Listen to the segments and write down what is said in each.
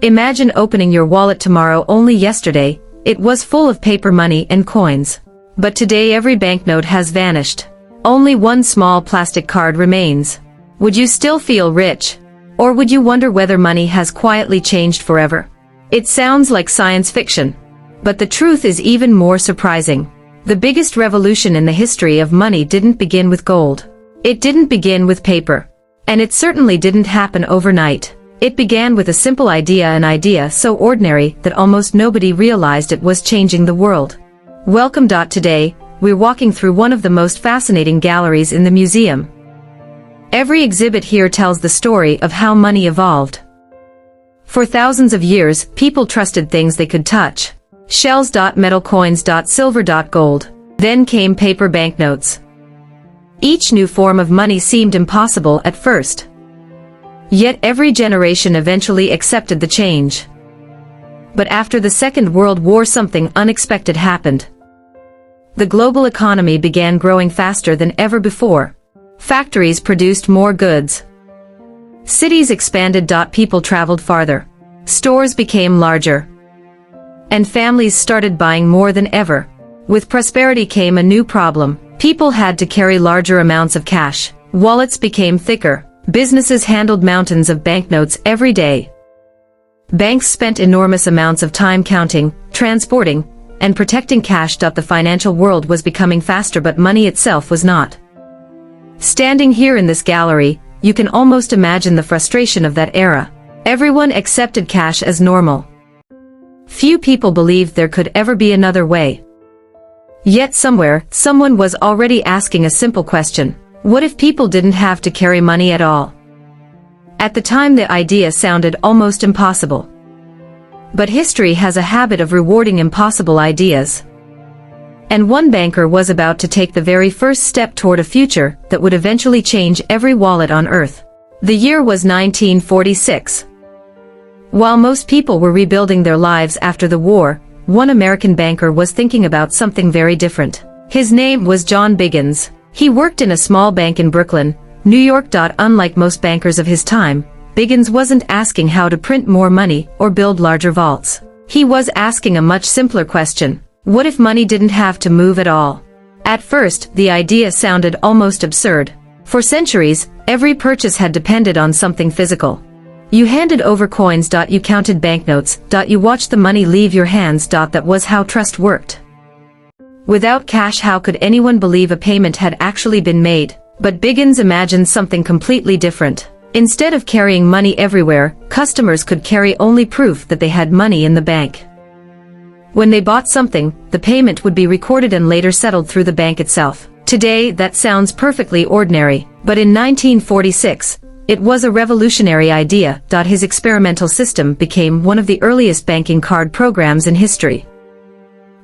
Imagine opening your wallet tomorrow. Only yesterday, it was full of paper money and coins. But today every banknote has vanished. Only one small plastic card remains. Would you still feel rich? Or would you wonder whether money has quietly changed forever? It sounds like science fiction. But the truth is even more surprising. The biggest revolution in the history of money didn't begin with gold. It didn't begin with paper. And it certainly didn't happen overnight. It began with a simple idea, an idea so ordinary that almost nobody realized it was changing the world. Welcome. Today, we're walking through one of the most fascinating galleries in the museum. Every exhibit here tells the story of how money evolved. For thousands of years, people trusted things they could touch. Shells. Metal coins. Silver. Gold. Then came paper banknotes. Each new form of money seemed impossible at first. Yet every generation eventually accepted the change. But after the Second World War, something unexpected happened. The global economy began growing faster than ever before. Factories produced more goods. Cities expanded. People traveled farther. Stores became larger. And families started buying more than ever. With prosperity came a new problem. People had to carry larger amounts of cash. Wallets became thicker. Businesses handled mountains of banknotes every day. Banks spent enormous amounts of time counting, transporting, and protecting cash. The financial world was becoming faster, but money itself was not. Standing here in this gallery, you can almost imagine the frustration of that era. Everyone accepted cash as normal. Few people believed there could ever be another way. Yet somewhere, someone was already asking a simple question. What if people didn't have to carry money at all? At the time, the idea sounded almost impossible. But history has a habit of rewarding impossible ideas. And one banker was about to take the very first step toward a future that would eventually change every wallet on Earth. The year was 1946. While most people were rebuilding their lives after the war, one American banker was thinking about something very different. His name was John Biggins. He worked in a small bank in Brooklyn, New York. Unlike most bankers of his time, Biggins wasn't asking how to print more money or build larger vaults. He was asking a much simpler question. What if money didn't have to move at all? At first, the idea sounded almost absurd. For centuries, every purchase had depended on something physical. You handed over coins. You counted banknotes. You watched the money leave your hands. That was how trust worked. Without cash, how could anyone believe a payment had actually been made? But Biggins imagined something completely different. Instead of carrying money everywhere, customers could carry only proof that they had money in the bank. When they bought something, the payment would be recorded and later settled through the bank itself. Today, that sounds perfectly ordinary, but in 1946, it was a revolutionary idea. His experimental system became one of the earliest banking card programs in history.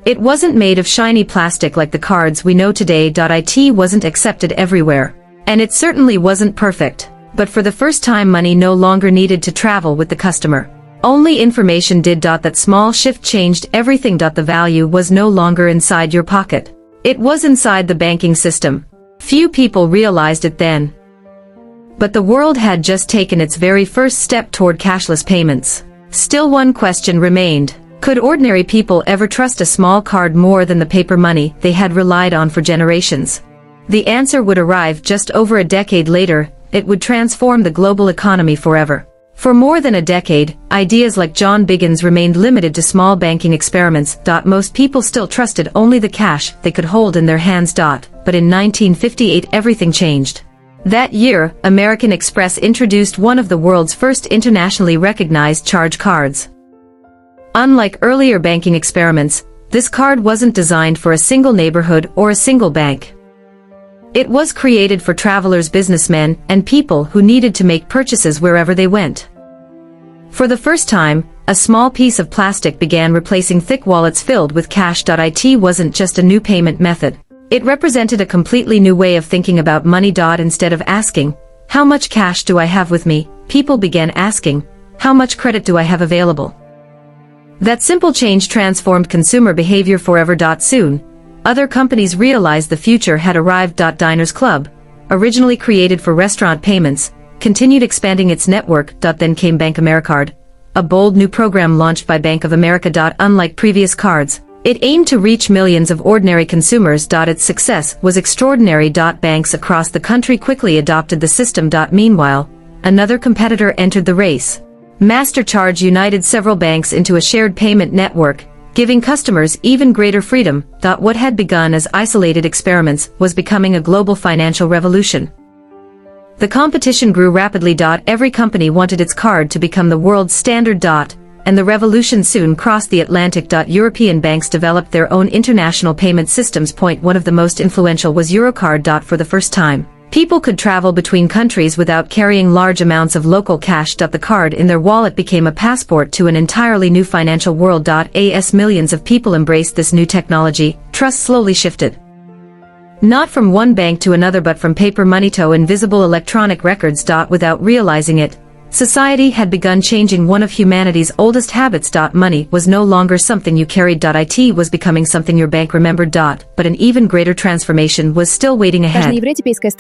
It wasn't made of shiny plastic like the cards we know today. It wasn't accepted everywhere. And it certainly wasn't perfect. But for the first time, money no longer needed to travel with the customer. Only information did. That small shift changed everything. The value was no longer inside your pocket. It was inside the banking system. Few people realized it then. But the world had just taken its very first step toward cashless payments. Still, one question remained. Could ordinary people ever trust a small card more than the paper money they had relied on for generations? The answer would arrive just over a decade later. It would transform the global economy forever. For more than a decade, ideas like John Biggins remained limited to small banking experiments. Most people still trusted only the cash they could hold in their hands. But in 1958, everything changed. That year, American Express introduced one of the world's first internationally recognized charge cards. Unlike earlier banking experiments, this card wasn't designed for a single neighborhood or a single bank. It was created for travelers, businessmen, and people who needed to make purchases wherever they went. For the first time, a small piece of plastic began replacing thick wallets filled with cash. It wasn't just a new payment method. It represented a completely new way of thinking about money. Instead of asking, how much cash do I have with me, people began asking, how much credit do I have available? That simple change transformed consumer behavior forever. Soon, other companies realized the future had arrived. Diners Club, originally created for restaurant payments, continued expanding its network. Then came Bank Americard, a bold new program launched by Bank of America. Unlike previous cards, it aimed to reach millions of ordinary consumers. Its success was extraordinary. Banks across the country quickly adopted the system. Meanwhile, another competitor entered the race. MasterCharge united several banks into a shared payment network, giving customers even greater freedom. What had begun as isolated experiments was becoming a global financial revolution. The competition grew rapidly. Every company wanted its card to become the world's standard. And the revolution soon crossed the Atlantic. European banks developed their own international payment systems. One of the most influential was Eurocard. For the first time, people could travel between countries without carrying large amounts of local cash. The card in their wallet became a passport to an entirely new financial world. As millions of people embraced this new technology, trust slowly shifted. Not from one bank to another, but from paper money to invisible electronic records. Without realizing it, society had begun changing. One of humanity's oldest habits. Money was no longer something you carried. It was becoming something your bank remembered. But an even greater transformation was still waiting ahead,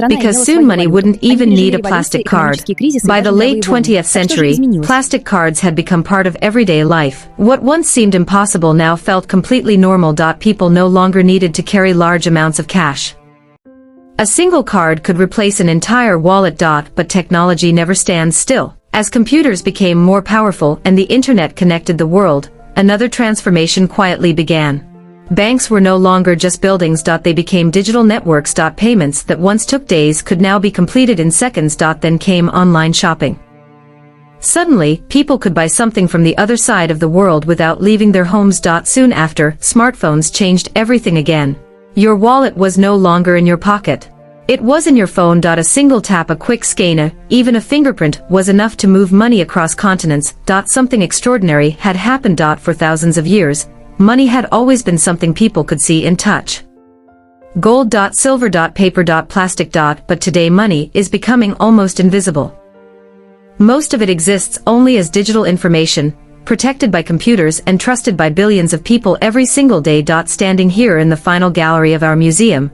because soon money wouldn't even need a plastic card. By the late 20th century, plastic cards had become part of everyday life. What once seemed impossible now felt completely normal. People no longer needed to carry large amounts of cash. A single card could replace an entire wallet. But technology never stands still. As computers became more powerful and the internet connected the world, another transformation quietly began. Banks were no longer just buildings. They became digital networks. Payments that once took days could now be completed in seconds. Then came online shopping. Suddenly, people could buy something from the other side of the world without leaving their homes. Soon after, smartphones changed everything again. Your wallet was no longer in your pocket. It was in your phone. A single tap, a quick scan, even a fingerprint was enough to move money across continents. Something extraordinary had happened. For thousands of years, money had always been something people could see and touch. Gold. Silver. Paper. Plastic. But today money is becoming almost invisible. Most of it exists only as digital information, protected by computers and trusted by billions of people every single day. Standing here in the final gallery of our museum,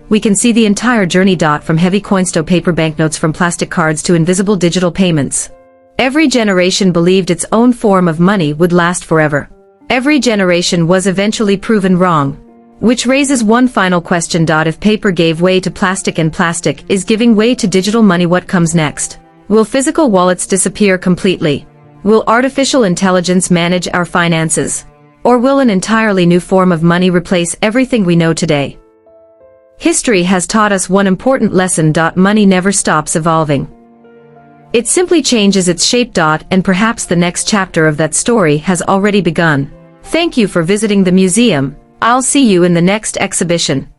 we can see the entire journey. From heavy coins to paper banknotes, from plastic cards to invisible digital payments. Every generation believed its own form of money would last forever. Every generation was eventually proven wrong. Which raises one final question. If paper gave way to plastic and plastic is giving way to digital money, what comes next? Will physical wallets disappear completely? Will artificial intelligence manage our finances? Or will an entirely new form of money replace everything we know today? History has taught us one important lesson. Money never stops evolving. It simply changes its shape. And perhaps the next chapter of that story has already begun. Thank you for visiting the museum. I'll see you in the next exhibition.